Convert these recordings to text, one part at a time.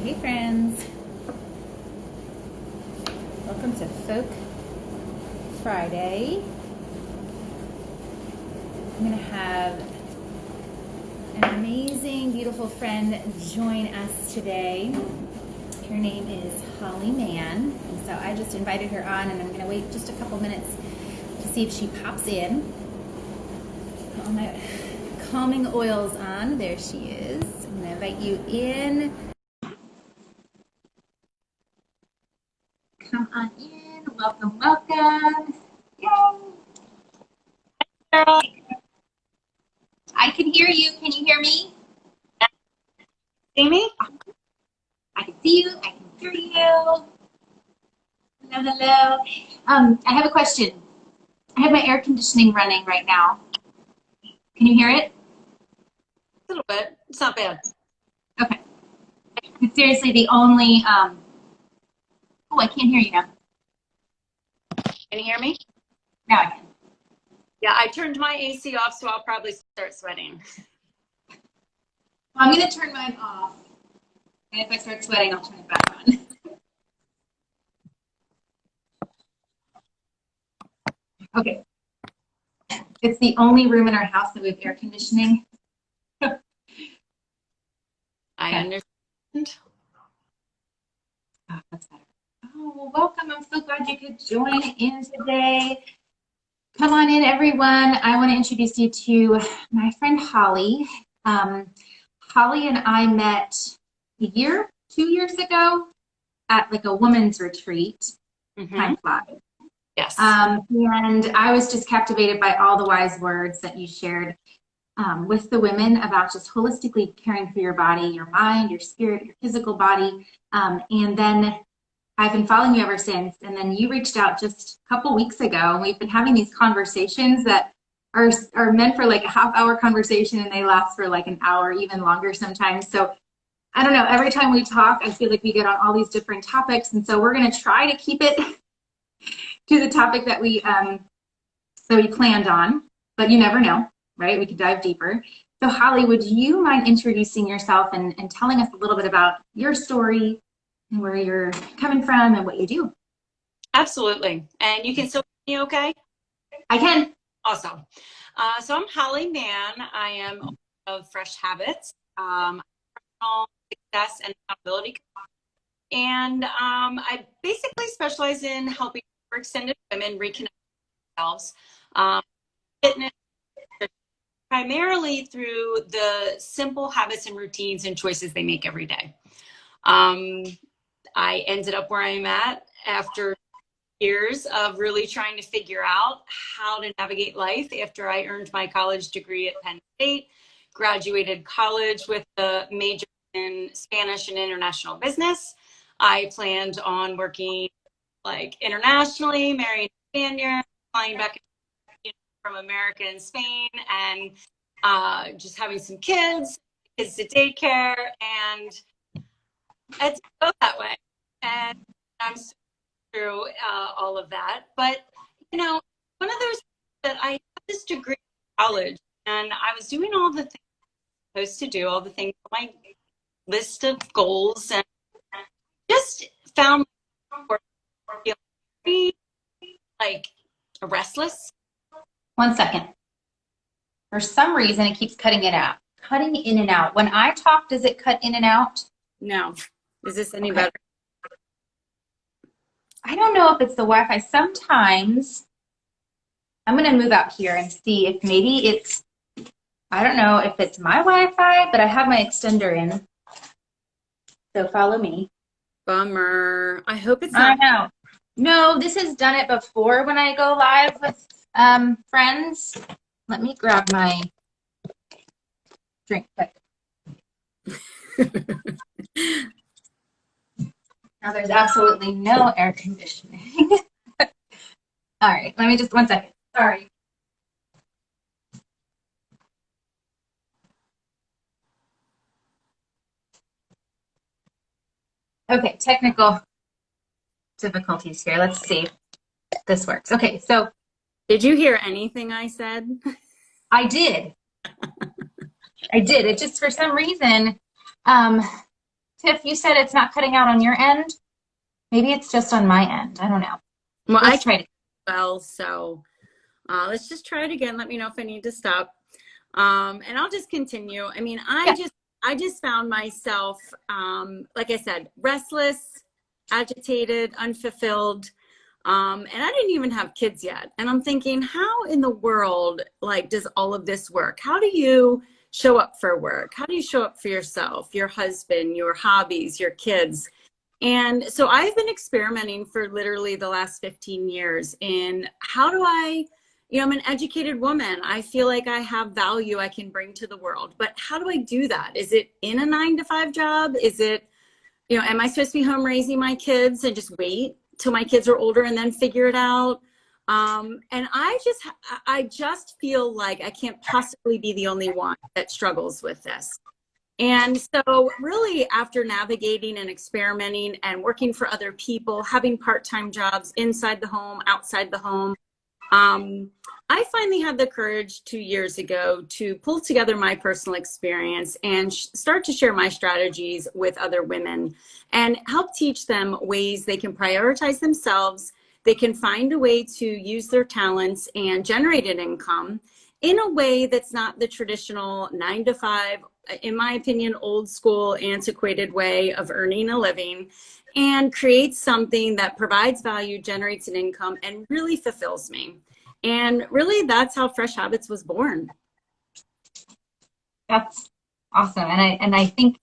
Hey friends, welcome to Folk Friday. I'm going to have an amazing, beautiful friend join us today. Her name is Holly Mann, and so I just invited her on, and I'm going to wait just a couple minutes to see if she pops in. Put all my calming oils on. There she is. I'm going to invite you in. Come on in. Welcome, welcome. Yay. Girl. I can hear you. Can you hear me? See me? I can see you. I can hear you. Hello, hello. I have a question. I have my air conditioning running right now. Can you hear it? A little bit. It's not bad. Okay. It's seriously the only, oh, I can't hear you now. Can you hear me? Now I can. Yeah, I turned my AC off, so I'll probably start sweating. Well, I'm going to turn mine off. And if I start sweating, I'll turn it back on. Okay. It's the only room in our house that we have air conditioning. I understand. Oh, that's better. Oh, well, welcome. I'm so glad you could join in today. Come on in, everyone. I want to introduce you to my friend Holly. Holly and I met a year, 2 years ago at like a women's retreat. Time flies. Yes. And I was just captivated by all the wise words that you shared with the women about just holistically caring for your body, your mind, your spirit, your physical body. And then I've been following you ever since. And then you reached out just a couple weeks ago, and we've been having these conversations that are meant for like a half-hour conversation, and they last for like an hour, even longer sometimes. So I don't know, every time we talk, I feel like we get on all these different topics. And so we're going to try to keep it to the topic that we planned on, but you never know, right? We could dive deeper. So Holly, would you mind introducing yourself and telling us a little bit about your story and where you're coming from and what you do? Absolutely. And you can still hear me okay? I can. Awesome. So I'm Holly Mann. I am of Fresh Habits, personal success and accountability. And I basically specialize in helping extended women reconnect themselves, fitness, primarily through the simple habits and routines and choices they make every day. I ended up where I'm at after years of really trying to figure out how to navigate life after I earned my college degree at Penn State, graduated college with a major in Spanish and international business. I planned on working like internationally, marrying a Spaniard, flying back from America and Spain, and just having some kids to daycare, and it's go that way. And I'm through all of that. But, you know, one of those that I had this degree in college, and I was doing all the things I was supposed to do, all the things on my list of goals, and just found feeling very, like, restless. 1 second. For some reason, it keeps cutting it out. Cutting in and out. When I talk, does it cut in and out? No. Is this any better? I don't know if it's the Wi-Fi. Sometimes I'm going to move out here and see if maybe it's, I don't know if it's my Wi-Fi, but I have my extender in. So follow me. Bummer. I hope it's not. I know. No, this has done it before when I go live with friends. Let me grab my drink quick. Now there's absolutely no air conditioning. All right, let me just 1 second. Sorry. Okay, technical difficulties here. Let's see if this works. Okay, so. Did you hear anything I said? I did. I did. It just, for some reason, Tiff, you said it's not cutting out on your end. Maybe it's just on my end. I don't know. Well, Let's try it. well, so let's just try it again. Let me know if I need to stop. And I'll just continue. I mean, I just found myself, like I said, restless, agitated, unfulfilled. And I didn't even have kids yet. And I'm thinking, how in the world, like, does all of this work? How do you show up for work? How do you show up for yourself, your husband, your hobbies, your kids? And so I've been experimenting for literally the last 15 years in how do I, I'm an educated woman. I feel like I have value I can bring to the world, but how do I do that? Is it in a 9-to-5 job? Is it, am I supposed to be home raising my kids and just wait till my kids are older and then figure it out? And I just feel like I can't possibly be the only one that struggles with this. And so really after navigating and experimenting and working for other people, having part-time jobs inside the home, outside the home, I finally had the courage 2 years ago to pull together my personal experience and start to share my strategies with other women and help teach them ways they can prioritize themselves. They can find a way to use their talents and generate an income in a way that's not the traditional 9-to-5, in my opinion, old school, antiquated way of earning a living, and create something that provides value, generates an income, and really fulfills me. And really, that's how Fresh Habits was born. That's awesome. And I think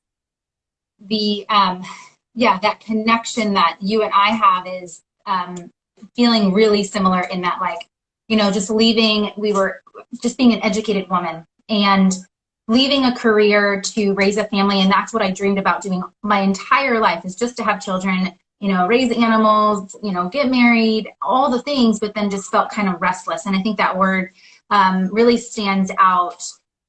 the, that connection that you and I have is feeling really similar in that, like, just leaving, we were just being an educated woman and leaving a career to raise a family. And that's what I dreamed about doing my entire life, is just to have children, raise animals, get married, all the things, but then just felt kind of restless. And I think that word really stands out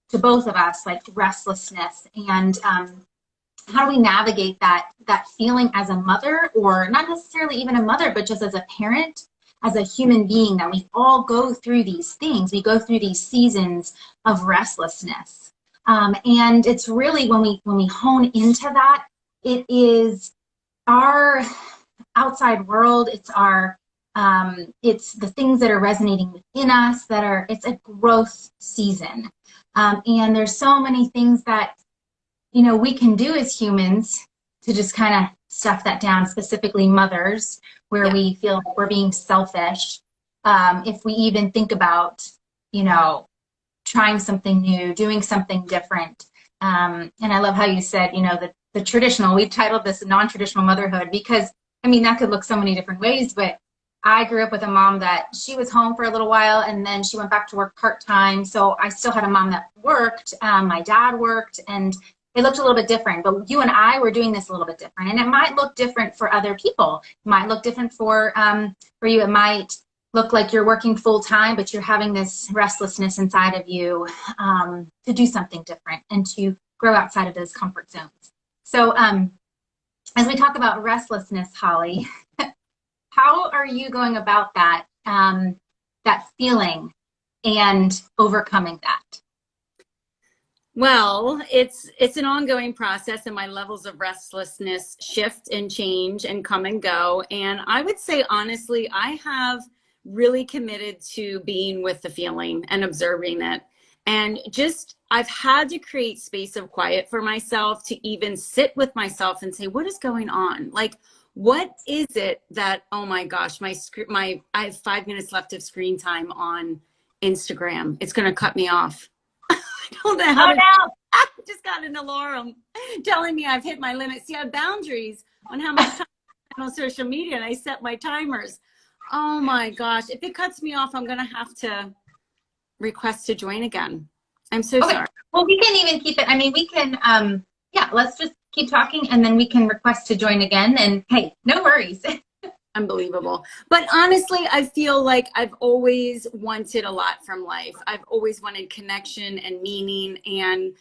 to both of us, like restlessness. And how do we navigate that feeling as a mother, or not necessarily even a mother, but just as a parent, as a human being, that we all go through these things. We go through these seasons of restlessness. And it's really when we hone into that, it is our outside world. It's it's the things that are resonating within us it's a growth season. And there's so many things that, we can do as humans to just kind of stuff that down, specifically mothers, where we feel like we're being selfish. If we even think about, trying something new, doing something different. And I love how you said, the traditional, we titled this non-traditional motherhood, because, that could look so many different ways, but I grew up with a mom that she was home for a little while and then she went back to work part-time. So I still had a mom that worked, my dad worked, and it looked a little bit different, but you and I were doing this a little bit different, and it might look different for other people. It might look different for you. It might look like you're working full-time, but you're having this restlessness inside of you to do something different and to grow outside of those comfort zones. So as we talk about restlessness, Holly, how are you going about that feeling and overcoming that? Well, it's an ongoing process, and my levels of restlessness shift and change and come and go. And I would say, honestly, I have really committed to being with the feeling and observing it. And I've had to create space of quiet for myself to even sit with myself and say, what is going on? Like, what is it that, oh my gosh, I have 5 minutes left of screen time on Instagram. It's going to cut me off. I don't know how I just got an alarm telling me I've hit my limit. See, I have boundaries on how much time I spend on social media, and I set my timers. Oh my gosh. If it cuts me off, I'm going to have to request to join again. I'm so sorry. Well, we can even keep it. We can, let's just keep talking, and then we can request to join again. And hey, no worries. Unbelievable. But honestly, I feel like I've always wanted a lot from life. I've always wanted connection and meaning. And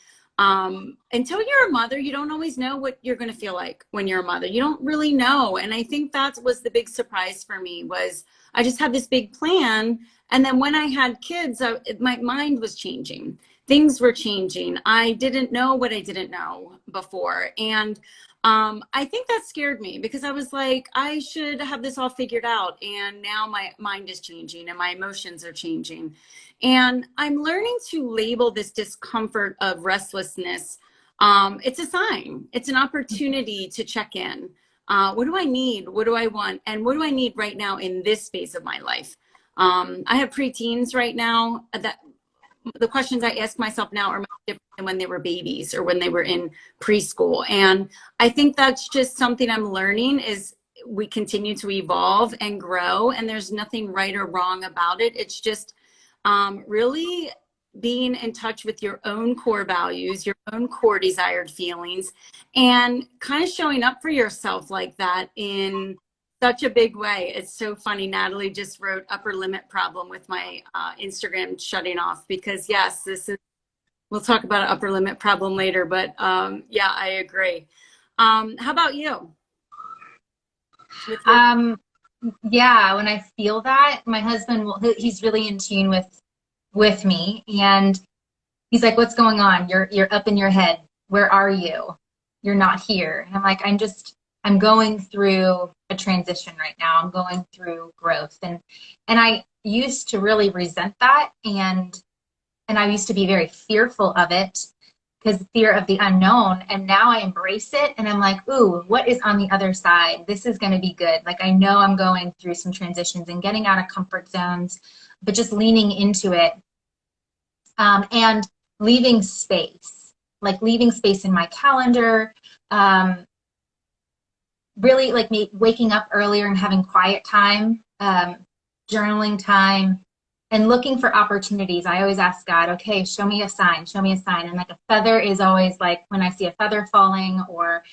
until you're a mother, you don't always know what you're going to feel like when you're a mother. You don't really know. And I think that was the big surprise for me, was I just had this big plan. And then when I had kids, my mind was changing. Things were changing. I didn't know what I didn't know before. And I think that scared me because I was like, I should have this all figured out. And now my mind is changing and my emotions are changing. And I'm learning to label this discomfort of restlessness. It's a sign, it's an opportunity to check in. What do I need? What do I want? And what do I need right now in this phase of my life? I have preteens right now that the questions I ask myself now are much different than when they were babies or when they were in preschool. And I think that's just something I'm learning is we continue to evolve and grow, and there's nothing right or wrong about it. It's just really being in touch with your own core values, your own core desired feelings, and kind of showing up for yourself like that in such a big way. It's so funny. Natalie just wrote upper limit problem with my Instagram shutting off because yes, this is, we'll talk about an upper limit problem later, but yeah, I agree. How about you? Yeah, when I feel that, my husband he's really in tune with me, and he's like, "What's going on? You're up in your head. Where are you? You're not here." And I'm like, I'm going through a transition right now. I'm going through growth, and I used to really resent that, and I used to be very fearful of it because fear of the unknown. And now I embrace it, and I'm like, ooh, what is on the other side? This is going to be good. Like, I know I'm going through some transitions and getting out of comfort zones, but just leaning into it, and leaving space, like leaving space in my calendar. Really like me waking up earlier and having quiet time, journaling time, and looking for opportunities. I always ask God, okay, show me a sign, show me a sign. And like a feather is always like when I see a feather falling, or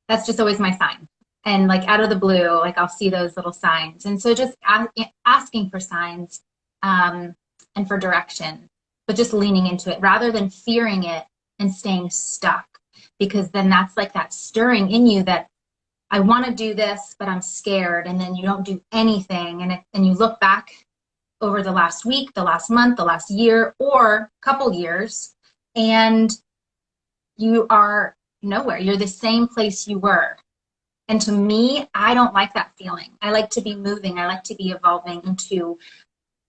that's just always my sign. And like out of the blue, like I'll see those little signs. And so just asking for signs, and for direction, but just leaning into it rather than fearing it and staying stuck, because then that's like that stirring in you that I want to do this, but I'm scared. And then you don't do anything. And you look back over the last week, the last month, the last year, or couple years, and you are nowhere. You're the same place you were. And to me, I don't like that feeling. I like to be moving. I like to be evolving into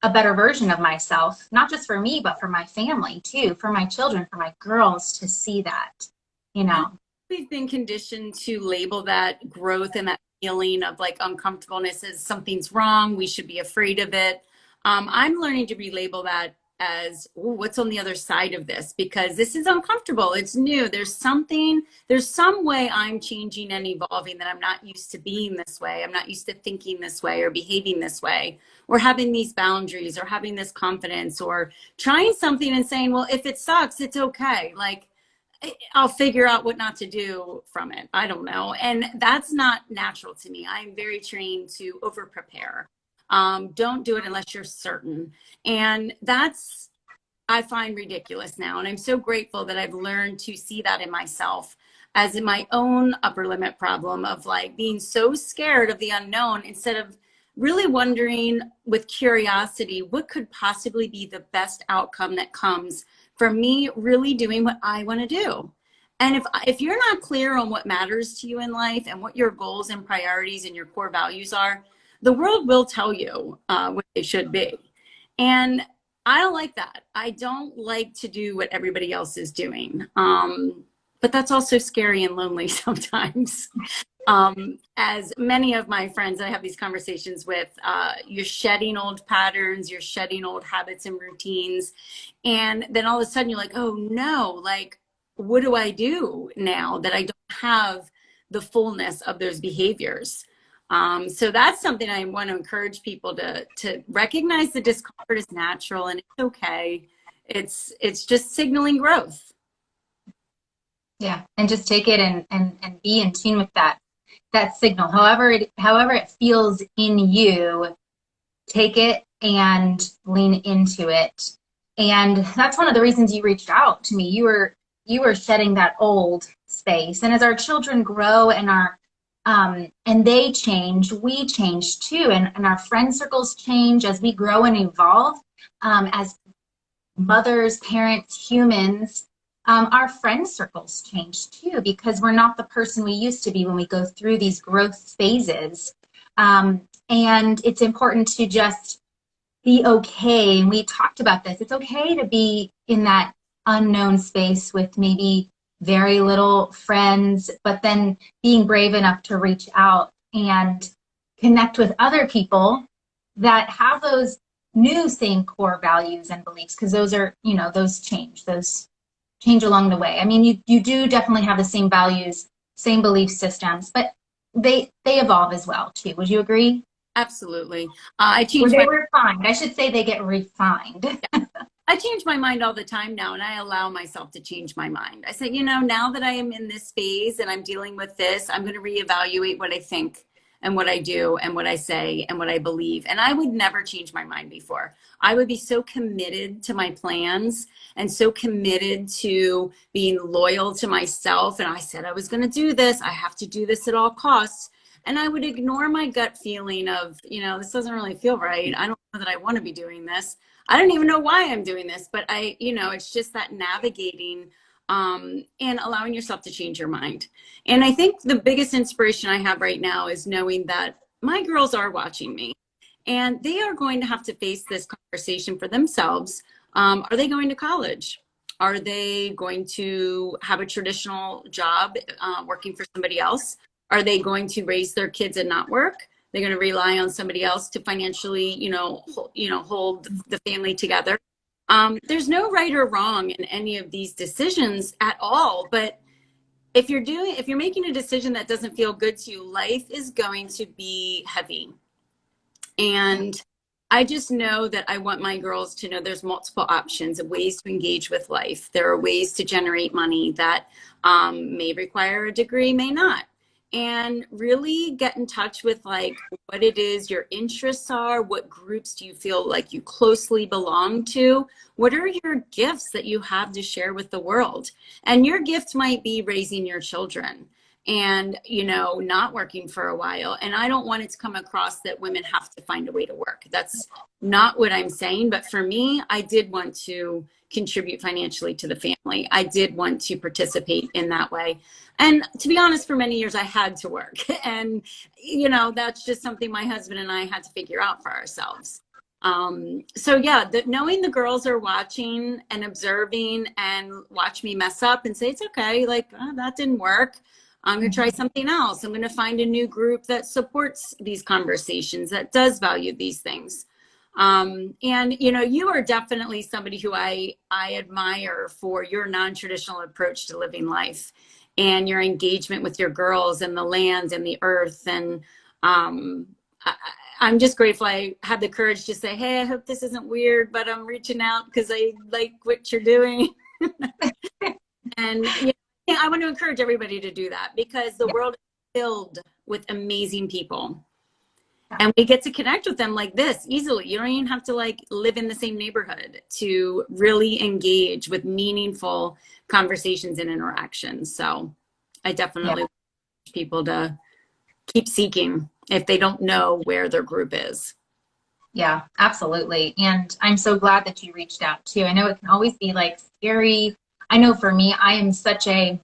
a better version of myself, not just for me, but for my family too, for my children, for my girls to see that, you know. We've been conditioned to label that growth and that feeling of like uncomfortableness as something's wrong. We should be afraid of it. I'm learning to relabel that as, ooh, what's on the other side of this? Because this is uncomfortable. It's new. There's some way I'm changing and evolving that I'm not used to being this way. I'm not used to thinking this way or behaving this way or having these boundaries or having this confidence or trying something and saying, well, if it sucks, it's okay. Like, I'll figure out what not to do from it. I don't know. And that's not natural to me. I'm very trained to over prepare. Don't do it unless you're certain. And that's, I find ridiculous now. And I'm so grateful that I've learned to see that in myself as in my own upper limit problem of like being so scared of the unknown instead of really wondering with curiosity, what could possibly be the best outcome that comes for me really doing what I want to do. And if you're not clear on what matters to you in life and what your goals and priorities and your core values are, the world will tell you what they should be. And I don't like that. I don't like to do what everybody else is doing. But that's also scary and lonely sometimes. As many of my friends I have these conversations with, you're shedding old patterns, you're shedding old habits and routines. And then all of a sudden you're like, oh no, like, what do I do now that I don't have the fullness of those behaviors? So that's something I want to encourage people to recognize the discomfort is natural and it's okay. It's just signaling growth. Yeah. And just take it and be in tune with that signal. However it feels in you, take it and lean into it. And that's one of the reasons you reached out to me. You were shedding that old space. And as our children grow and and they change, we change too. And our friend circles change as we grow and evolve, as mothers, parents, humans. our friend circles change too, because we're not the person we used to be when we go through these growth phases. And it's important to just be okay. And we talked about this. It's okay to be in that unknown space with maybe very little friends, but then being brave enough to reach out and connect with other people that have those new same core values and beliefs, because those are, those change along the way. I mean, you do definitely have the same values, same belief systems, but they evolve as well too. Would you agree? Absolutely. They were refined. I should say they get refined. I change my mind all the time now, and I allow myself to change my mind. I say, now that I am in this phase and I'm dealing with this, I'm going to reevaluate what I think and what I do and what I say and what I believe. And I would never change my mind before. I would be so committed to my plans and so committed to being loyal to myself. And I said I was going to do this. I have to do this at all costs. And I would ignore my gut feeling of, this doesn't really feel right. I don't know that I want to be doing this. I don't even know why I'm doing this, but it's just that navigating and allowing yourself to change your mind. And I think the biggest inspiration I have right now is knowing that my girls are watching me and they are going to have to face this conversation for themselves. Are they going to college? Are they going to have a traditional job working for somebody else? Are they going to raise their kids and not work? They're going to rely on somebody else to financially, hold the family together. There's no right or wrong in any of these decisions at all. But if you're making a decision that doesn't feel good to you, life is going to be heavy. And I just know that I want my girls to know there's multiple options of ways to engage with life. There are ways to generate money that may require a degree, may not. And really get in touch with like what it is your interests are, what groups do you feel like you closely belong to, what are your gifts that you have to share with the world. And your gift might be raising your children and not working for a while. And I don't want it to come across that women have to find a way to work. That's not what I'm saying. But for me, I did want to contribute financially to the family. I did want to participate in that way. And to be honest, for many years I had to work. And, that's just something my husband and I had to figure out for ourselves. So yeah, knowing the girls are watching and observing and watch me mess up and say, it's okay. Like, oh, that didn't work. I'm going to try something else. I'm going to find a new group that supports these conversations, that does value these things. And, you are definitely somebody who I admire for your non-traditional approach to living life and your engagement with your girls and the land and the earth. And I'm just grateful I had the courage to say, hey, I hope this isn't weird, but I'm reaching out because I like what you're doing. And I want to encourage everybody to do that because the world is filled with amazing people. And we get to connect with them like this easily. You don't even have to live in the same neighborhood to really engage with meaningful conversations and interactions. So I definitely want people to keep seeking if they don't know where their group is. Yeah, absolutely. And I'm so glad that you reached out too. I know it can always be scary. I know for me, I am such a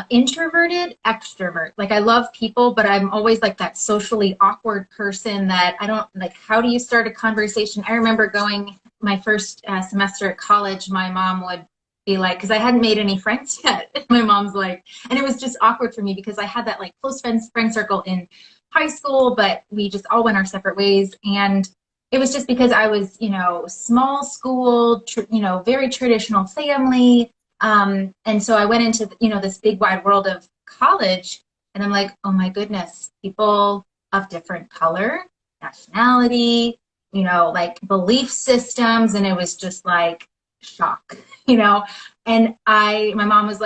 introverted extrovert. I love people, but I'm always that socially awkward person that I don't how do you start a conversation? I remember going my first semester at college, my mom would be because I hadn't made any friends yet. My mom's and it was just awkward for me because I had that close friend circle in high school, but we just all went our separate ways. And it was just because I was, small school, very traditional family. And so I went into, this big wide world of college and I'm oh my goodness, people of different color, nationality, belief systems. And it was just shock, and my mom was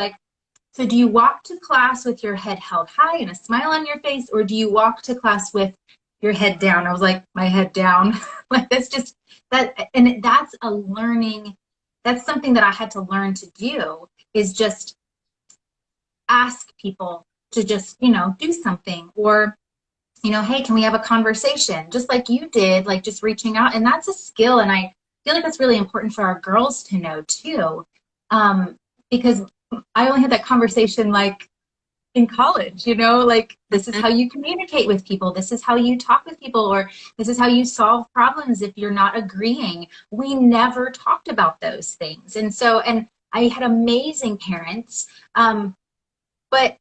so do you walk to class with your head held high and a smile on your face, or do you walk to class with your head down? I was my head down. That's just that. And that's a learning. That's something that I had to learn to do, is just ask people to just, do something, or, hey, can we have a conversation? Just like you did, just reaching out. And that's a skill. And I feel that's really important for our girls to know too, Because I only had that conversation like in college, you know, like this is how you communicate with people. This is how you talk with people, or this is how you solve problems if you're not agreeing. We never talked about those things. And so, and I had amazing parents, but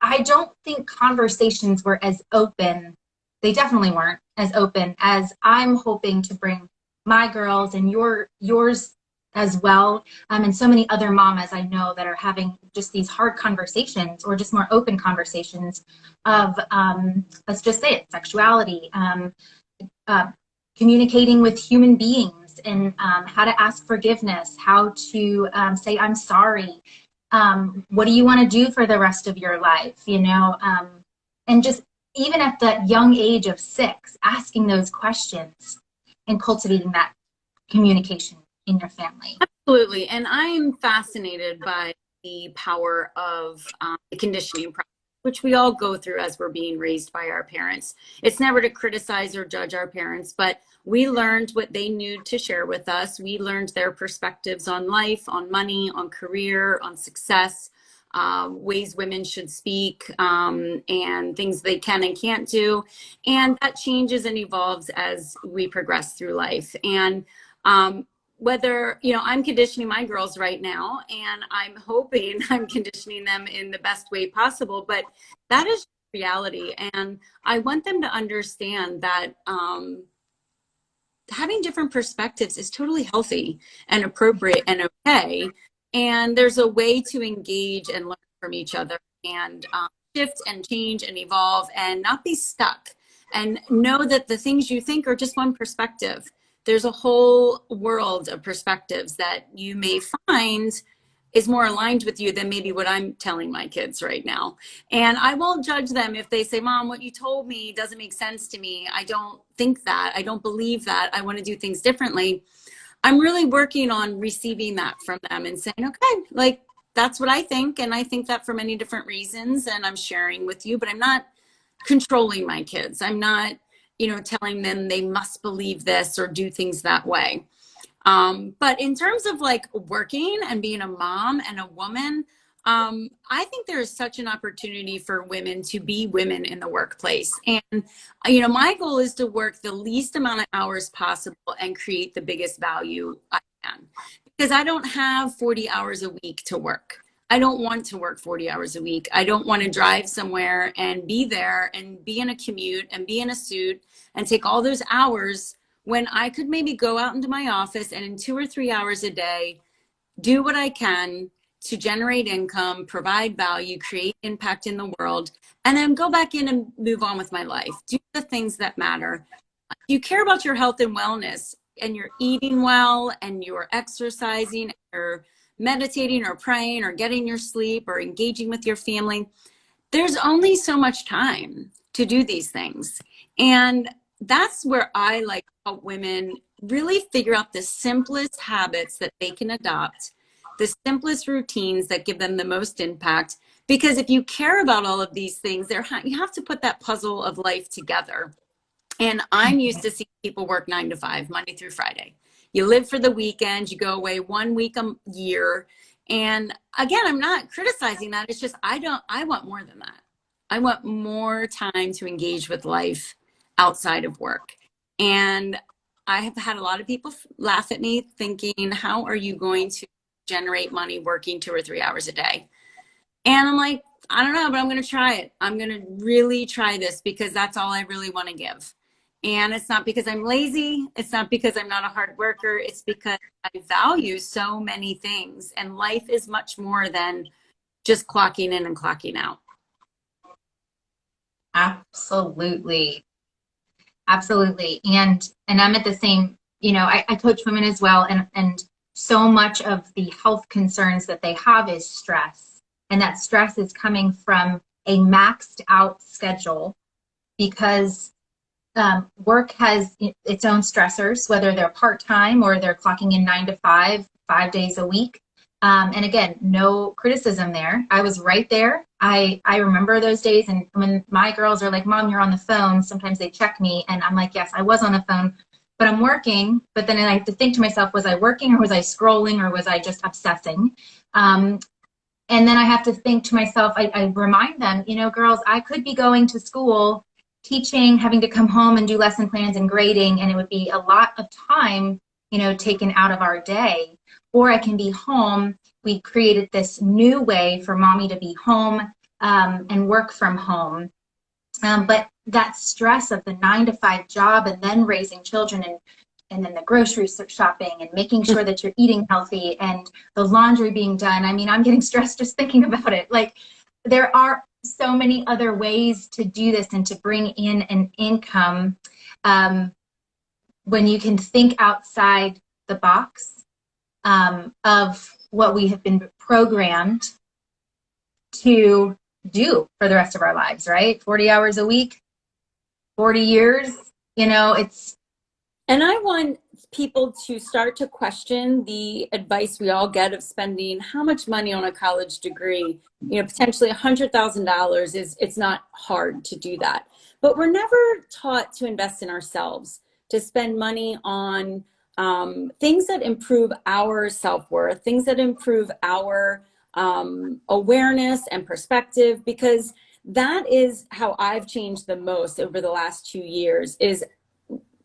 I don't think conversations were as open. They definitely weren't as open as I'm hoping to bring my girls and yours as well, and so many other mamas I know that are having just these hard conversations, or just more open conversations of, let's just say it, sexuality, communicating with human beings, and how to ask forgiveness, how to say I'm sorry, what do you want to do for the rest of your life, you know, and just even at that young age of 6, asking those questions and cultivating that communication in your family. Absolutely. And I'm fascinated by the power of the conditioning process, which we all go through as we're being raised by our parents. It's never to criticize or judge our parents, but we learned what they knew to share with us. We learned their perspectives on life, on money, on career, on success, ways women should speak, and things they can and can't do. And that changes and evolves as we progress through life. And whether, you know, I'm conditioning my girls right now, and I'm hoping I'm conditioning them in the best way possible, but that is reality. And I want them to understand that having different perspectives is totally healthy and appropriate and okay. And there's a way to engage and learn from each other, and shift and change and evolve, and not be stuck, and know that the things you think are just one perspective. There's a whole world of perspectives that you may find is more aligned with you than maybe what I'm telling my kids right now. And I won't judge them if they say, Mom, what you told me doesn't make sense to me. I don't think that. I don't believe that. I want to do things differently. I'm really working on receiving that from them and saying, okay, like, that's what I think. And I think that for many different reasons. And I'm sharing with you, but I'm not controlling my kids. I'm not, you know, telling them they must believe this or do things that way. But in terms of like working and being a mom and a woman, I think there is such an opportunity for women to be women in the workplace. And, you know, my goal is to work the least amount of hours possible and create the biggest value I can. Because I don't have 40 hours a week to work. I don't want to work 40 hours a week. I don't want to drive somewhere and be there and be in a commute and be in a suit and take all those hours when I could maybe go out into my office and in 2 or 3 hours a day, do what I can to generate income, provide value, create impact in the world, and then go back in and move on with my life. Do the things that matter. If you care about your health and wellness, and you're eating well, and you're exercising, or meditating, or praying, or getting your sleep, or engaging with your family, there's only so much time to do these things. And that's where I like help women really figure out the simplest habits that they can adopt, the simplest routines that give them the most impact. Because if you care about all of these things, you have to put that puzzle of life together. And I'm used to seeing people work 9 to 5, Monday through Friday. You live for the weekend, you go away 1 week a year. And again, I'm not criticizing that. It's just, I want more than that. I want more time to engage with life outside of work. And I have had a lot of people laugh at me thinking, how are you going to generate money working 2 or 3 hours a day? And I'm like, I don't know, but I'm going to try it. I'm going to really try this because that's all I really want to give. And it's not because I'm lazy. It's not because I'm not a hard worker. It's because I value so many things. And life is much more than just clocking in and clocking out. Absolutely. Absolutely. And I'm at the same, you know, I coach women as well. And so much of the health concerns that they have is stress. And that stress is coming from a maxed out schedule, because work has its own stressors, whether they're part-time or they're clocking in 9 to 5, 5 days a week. And again, no criticism there. I was right there. I remember those days. And when my girls are like, Mom, you're on the phone, sometimes they check me. And I'm like, yes, I was on the phone but I'm working. But then I have to think to myself, was I working or was I scrolling or was I just obsessing? And then I have to think to myself, I remind them, you know, girls, I could be going to school, teaching, having to come home and do lesson plans and grading, and it would be a lot of time, you know, taken out of our day. Or I can be home. We created this new way for mommy to be home and work from home. But that stress of the 9-to-5 job and then raising children and then the grocery shopping and making sure that you're eating healthy and the laundry being done. I mean, I'm getting stressed just thinking about it. Like, there are so many other ways to do this and to bring in an income when you can think outside the box of what we have been programmed to do for the rest of our lives, right? 40 hours a week, 40 years, you know, it's. And I want people to start to question the advice we all get of spending how much money on a college degree. You know, potentially $100,000 it's not hard to do that. But we're never taught to invest in ourselves, to spend money on things that improve our self-worth, things that improve our awareness and perspective, because that is how I've changed the most over the last 2 years is,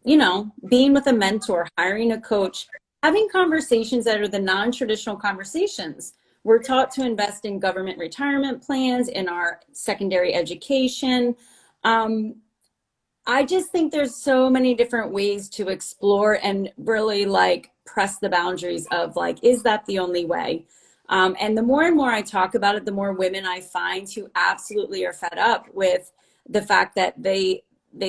you know, being with a mentor, hiring a coach, having conversations that are the non-traditional conversations. We're taught to invest in government retirement plans, in our secondary education. I just think there's so many different ways to explore and really like press the boundaries of like, is that the only way? And the more and more I talk about it, the more women I find who absolutely are fed up with the fact that they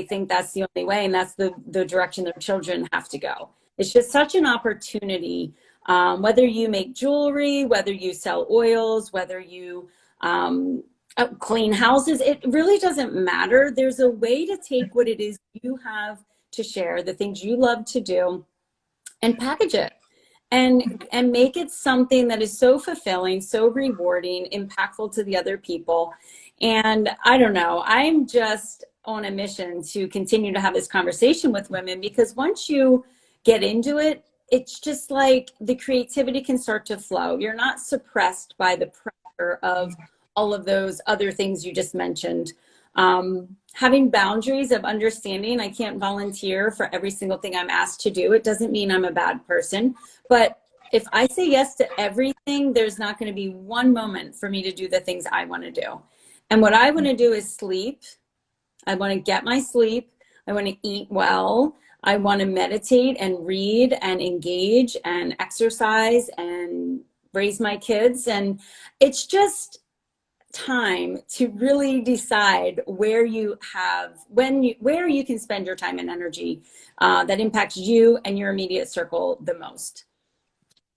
think that's the only way and that's the direction their children have to go. It's just such an opportunity, whether you make jewelry, whether you sell oils, whether you clean houses, it really doesn't matter. There's a way to take what it is you have to share, the things you love to do, and package it and make it something that is so fulfilling, so rewarding, impactful to the other people. And I don't know, I'm just on a mission to continue to have this conversation with women, because once you get into it, it's just like the creativity can start to flow. You're not suppressed by the pressure of all of those other things you just mentioned. Having boundaries of understanding, I can't volunteer for every single thing I'm asked to do. It doesn't mean I'm a bad person, but if I say yes to everything, there's not going to be one moment for me to do the things I want to do. And what I want to do is sleep. I want to get my sleep. I want to eat well. I want to meditate and read and engage and exercise and raise my kids. And it's just time to really decide where you have, where you can spend your time and energy that impacts you and your immediate circle the most.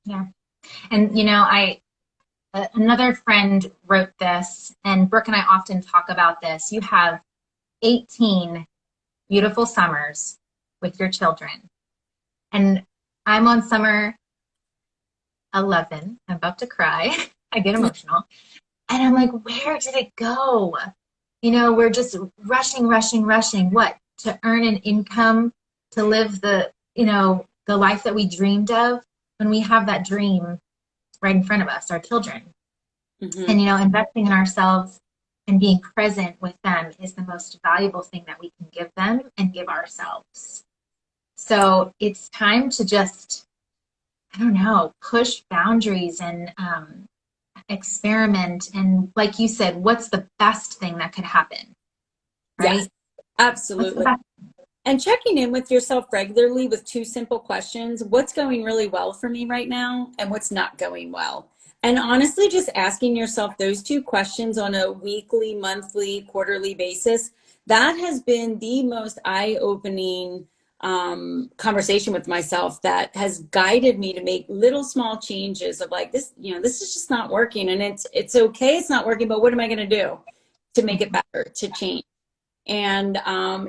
Yeah. And, you know, another friend wrote this, and Brooke and I often talk about this. You have 18 beautiful summers with your children. And I'm on summer 11. I'm about to cry. I get emotional. And I'm like, where did it go? You know, we're just rushing. What? To earn an income, to live the, you know, the life that we dreamed of, when we have that dream right in front of us, our children. Mm-hmm. And, you know, investing in ourselves and being present with them is the most valuable thing that we can give them and give ourselves. So it's time to just, I don't know, push boundaries and experiment. And like you said, what's the best thing that could happen? Right? Yes, absolutely. And checking in with yourself regularly with 2 simple questions. What's going really well for me right now? And what's not going well? And honestly, just asking yourself those 2 questions on a weekly, monthly, quarterly basis, that has been the most eye-opening conversation with myself that has guided me to make little small changes of like this, you know, this is just not working, and it's okay, it's not working, but what am I going to do to make it better, to change? And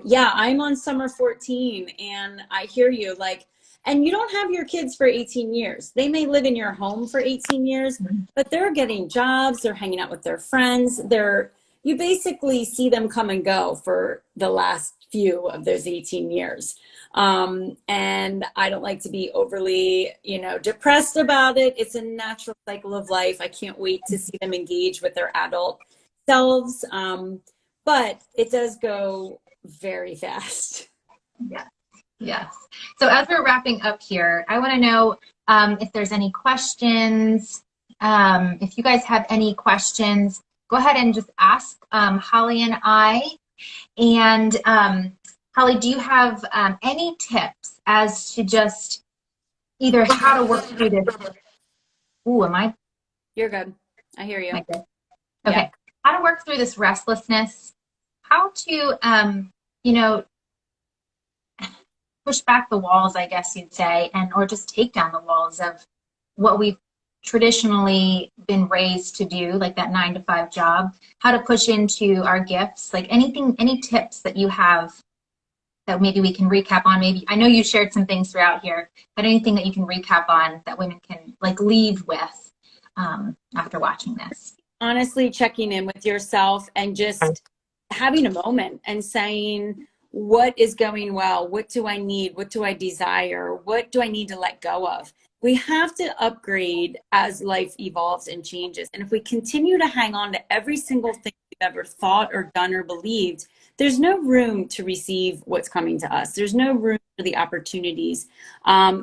yeah, I'm on summer 14, and I hear you, like, and you don't have your kids for 18 years. They may live in your home for 18 years, but they're getting jobs, they're hanging out with their friends, you basically see them come and go for the last few of those 18 years. And I don't like to be overly, depressed about it. It's a natural cycle of life. I can't wait to see them engage with their adult selves. But it does go very fast. Yes. Yes. So as we're wrapping up here, I want to know if there's any questions. If you guys have any questions, go ahead and just ask Holly and I. And Holly, do you have any tips as to just either how to work through this? Ooh, am I? You're good. I hear you. Am I good? Yeah. Okay. How to work through this restlessness? How to, push back the walls, I guess you'd say, or just take down the walls of what we've traditionally been raised to do, like that 9-to-5 job, how to push into our gifts, like anything, any tips that you have that maybe we can recap on. Maybe, I know you shared some things throughout here, but anything that you can recap on that women can like leave with after watching this. Honestly, checking in with yourself and just having a moment and saying, what is going well? What do I need? What do I desire? What do I need to let go of? We have to upgrade as life evolves and changes. And if we continue to hang on to every single thing we've ever thought or done or believed, there's no room to receive what's coming to us. There's no room for the opportunities.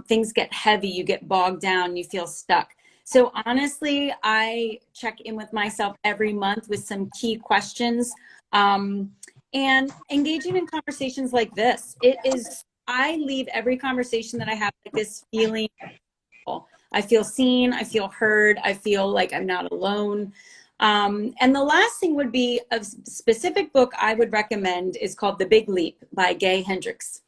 Things get heavy, you get bogged down, you feel stuck. So honestly, I check in with myself every month with some key questions. And engaging in conversations like this, I leave every conversation that I have like this feeling. I feel seen, I feel heard, I feel like I'm not alone. And the last thing would be a specific book I would recommend is called The Big Leap by Gay Hendricks.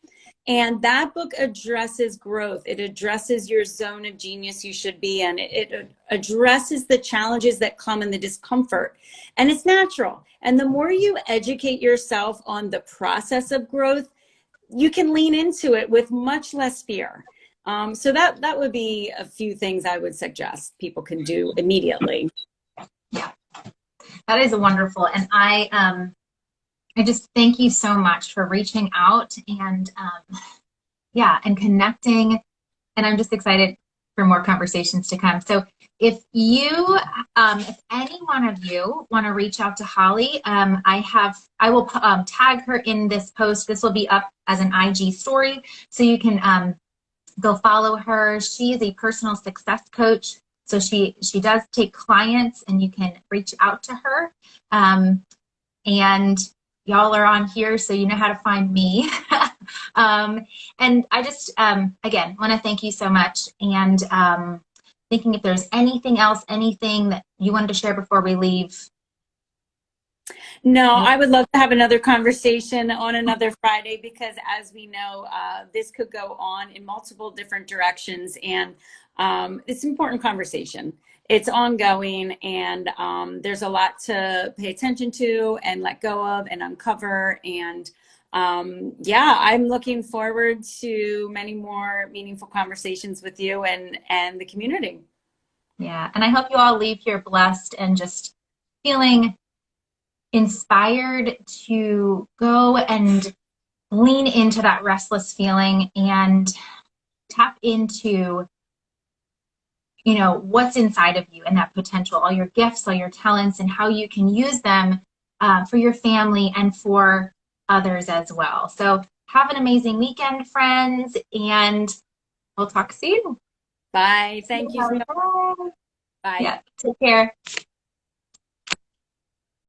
And that book addresses growth. It addresses your zone of genius you should be in. It addresses the challenges that come and the discomfort. And it's natural. And the more you educate yourself on the process of growth, you can lean into it with much less fear. So that would be a few things I would suggest people can do immediately. Yeah, that is wonderful. And I just thank you so much for reaching out and and connecting. And I'm just excited for more conversations to come. So if any one of you want to reach out to Holly, I will tag her in this post. This will be up as an IG story, so you can go follow her. She is a personal success coach. So she does take clients, and you can reach out to her. And y'all are on here, so you know how to find me. And I just, again, want to thank you so much. And thinking if there's anything else, anything that you wanted to share before we leave. No, I would love to have another conversation on another Friday, because as we know, this could go on in multiple different directions, and it's an important conversation. It's ongoing, and there's a lot to pay attention to and let go of and uncover. And I'm looking forward to many more meaningful conversations with you and the community. Yeah, and I hope you all leave here blessed and just feeling inspired to go and lean into that restless feeling and tap into, what's inside of you and that potential, all your gifts, all your talents, and how you can use them for your family and for others as well. So have an amazing weekend, friends, and we'll talk soon. Bye. Thank you. Bye. Bye. Yeah, take care.